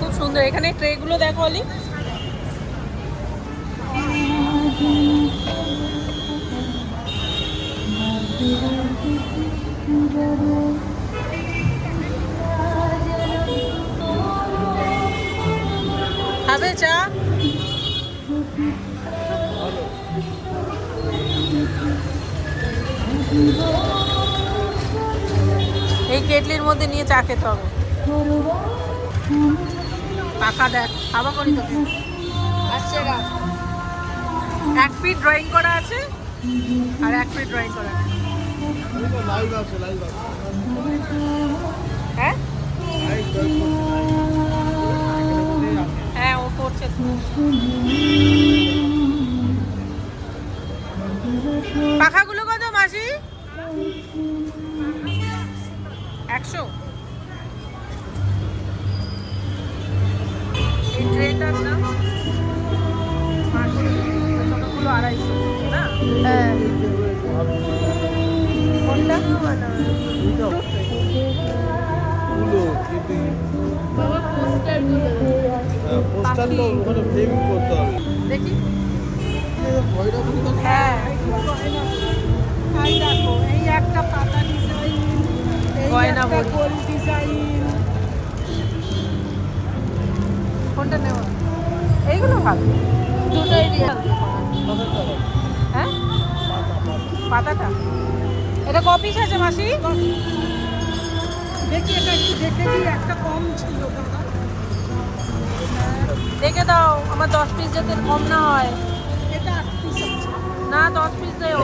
খুব সুন্দর। এখানে ট্রেগুলো দেখো অলি। খাবে চা? এই কেটলির মধ্যে নিয়ে চা খেতে হবে। পাখা দেখ, খাওয়া করি তোকে। আসছে গা। 1 ফিট ড্রয়িং করা আছে আর 1 ফিট ড্রয়িং করা আছে। হ্যাঁ হ্যাঁ, ও করছে। পাখাগুলো কত মাসি? 100। এই ট্রেটার দাম ছোটগুলো 250 না? হ্যাঁ। কোনটা? দেখি। হ্যাঁ, এই একটা পাতা ডিজাইন, গয়না গোল ডিজাইন। কোনটা নেব? এইগুলো ভালো, দুটোই দিয়ে। হ্যাঁ, পাতাটা এটা ক পিস আছে মাসি? দেখি এটা একটু দেখে দিই, একটা কম ছিল। দেখে দাও, আমার 10 পিস যাতে কম না হয়। এটা 8 পিস আছে না, 10 পিস দেও।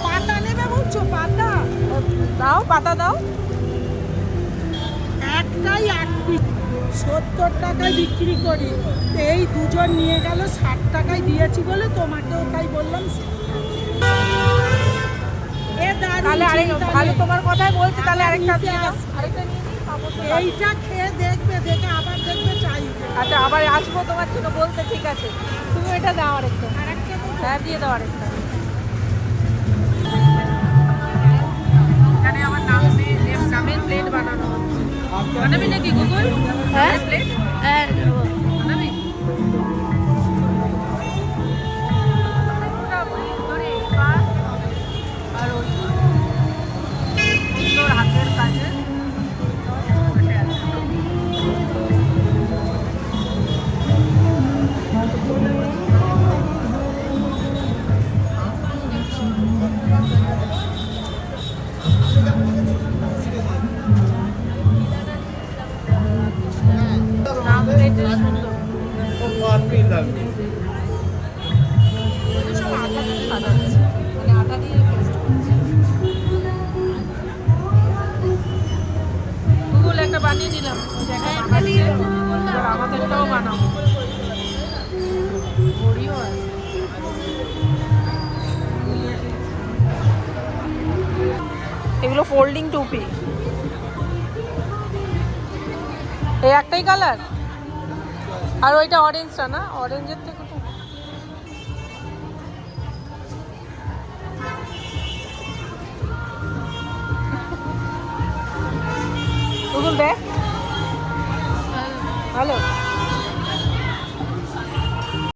পাতা নেবে বলছো? পাতা দাও, পাতা দাও। একটাই 8 পিস 70 টাকায় বিক্রি করি। এই দুজন নিয়ে গেল 60 টাকায় দিয়েছি বলে তোমাকেও তাই বললাম। তাহলে আরেক ভালো, তোমার কথাই বলছি। তাহলে আরেকটা দিয়ে দাও, আরেকটা নিয়ে নিই। এইটা খেয়ে দেখবে, দেখে আবার দেখবে চাইবে। আচ্ছা, আবার আসবো তোমার জন্য বলতে। ঠিক আছে, তুমি এটা দাও আরেকটা। হ্যাঁ, দিয়ে দাও আরেকটা। এখানে আমার নামের প্লেট বানানো হচ্ছে। বানাবি নাকি গুগল? হ্যাঁ, প্লেট। হ্যাঁ, বানাবি। আর ওই সুন্দর হাতের কাজে গুগল একটা বানিয়ে দিলাম। আমাদেরটাও বানাবো। এগুলো ফোল্ডিং টুপি। এই একটাই কালার, আর ওইটা অরেঞ্জটা না? অরেঞ্জের থেকে গুগল দেখ। ভালো।